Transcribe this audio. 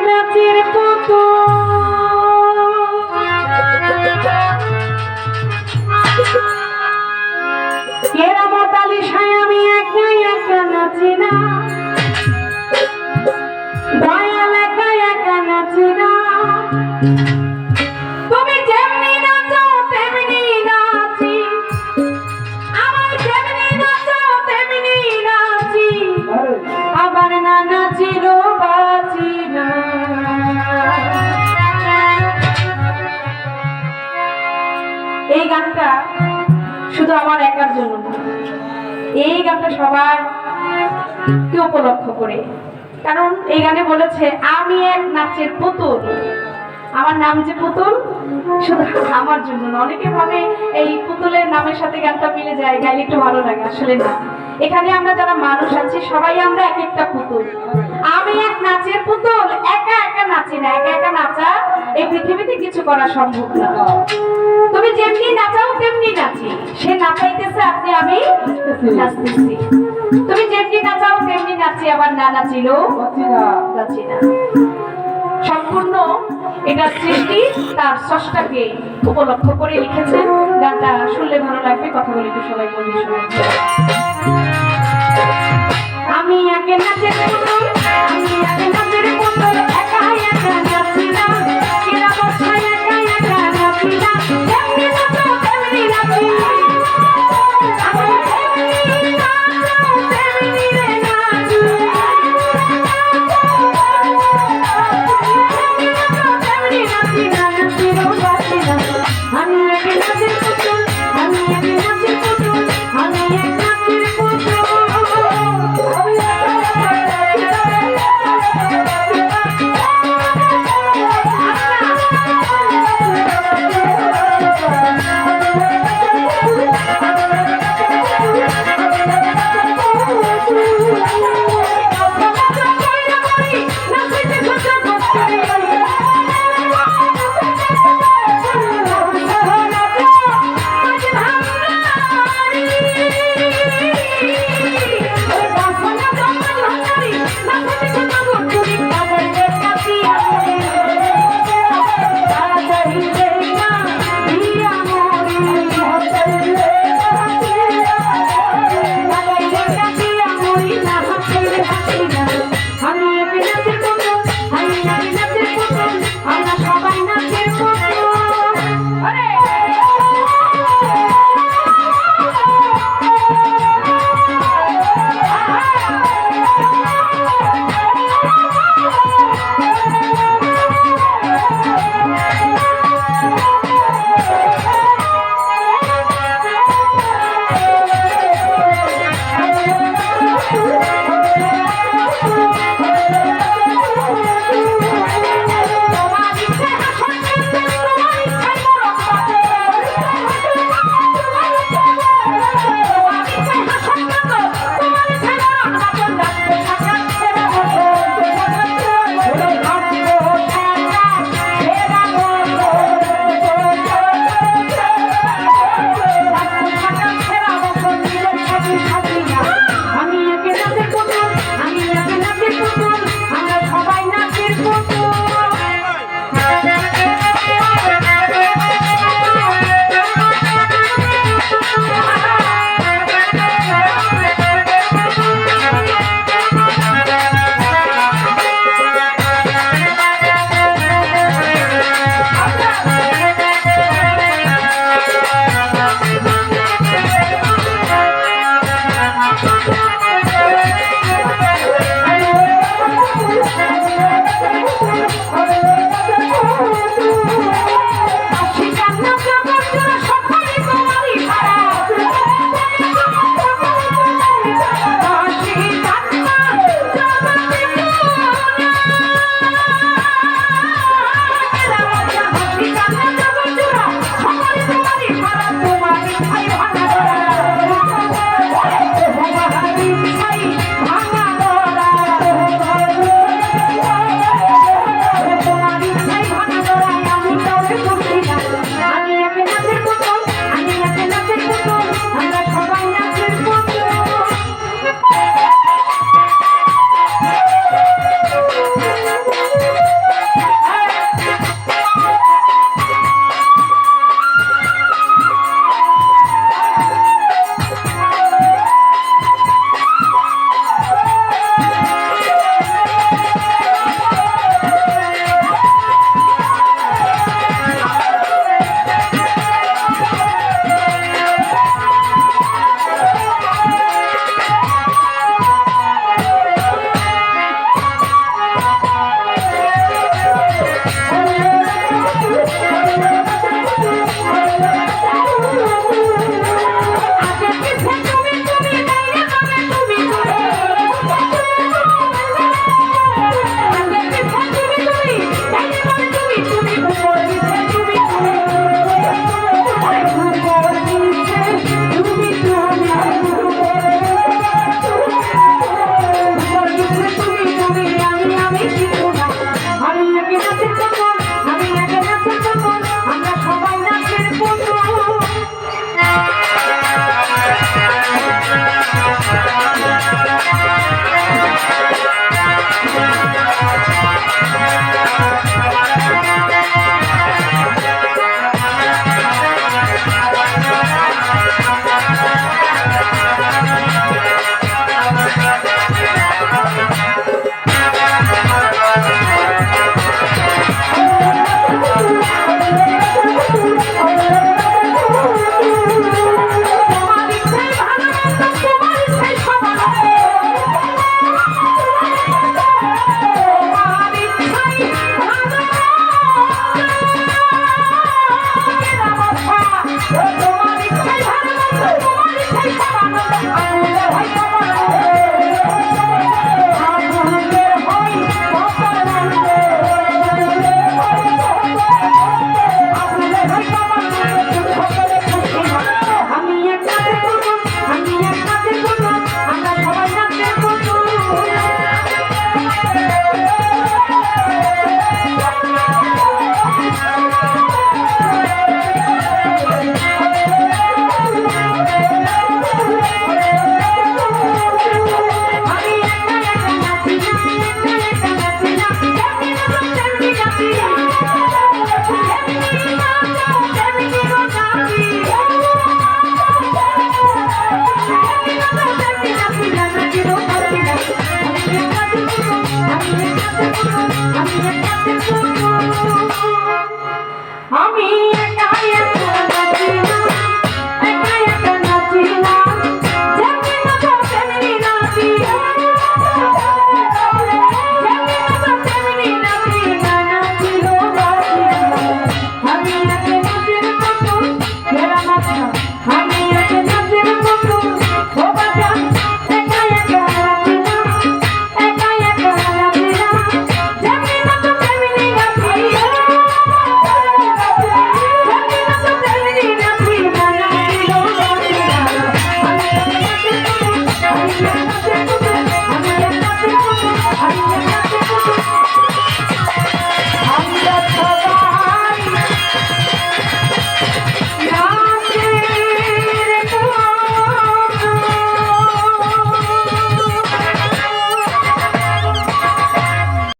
নাচের পুতুল কেরামত আলিশায় আমি একা একা নাচি না, দয়াল একা একা নাচি না। তুমি যেমনি নাচো তেমনি নাচি, আমার যেমনি নাচো তেমনি নাচি, আবার না নাচিলো বাঁচি না। এই গানটা শুধু আমার একার জন্য না, এই গানটা সবার কে উপলক্ষ করে, কারণ এই গানে বলেছে আমি এক নাচের পুতুল। আমার নাম যে পুতুল শুধু আমার জন্য না, অনেকে ভাবে এই পুতুলের নামের সাথে গানটা মিলে যায়, গাইলে একটু ভালো লাগে, আসলে না। এখানে আমরা যারা মানুষ আছি সবাই আমরা এক একটা পুতুল। আমি এক নাচের পুতুল, একা একা নাচি না, একা একা নাচা এই পৃথিবীতে কিছু করা সম্ভব না। তুমি যেমনি নাচাও তেমনি নাচি, সে নাচাইতেছে আপনি আমি নাচতেছি। তুমি যেমনি নাচাও তেমনি নাচি, আবার না নাচিলেও নাচি না। সম্পূর্ণ এটা সৃষ্টি তার স্রষ্টাকে উপলক্ষ করে লিখেছেন। গানটা শুনলে ভালো লাগবে, কথা বলে একটু সবাই বলি শুনুন। আমি একে নাচের পুতুল, আমি একে নাচের পুতুল, একা একা নাচি না, কেরামত ছায় একা একা নাচি না, যেমনি নাচো তেমনি নাচি, আমার যেমনি নাচো তেমনি রে নাচি, তেমনি নাচি না, নাচিলেও বাঁচি না। আমি একে নাচের পুতুল, আমি একে নাচের পুতুল, আমি এক নাচের পুতুল। আমি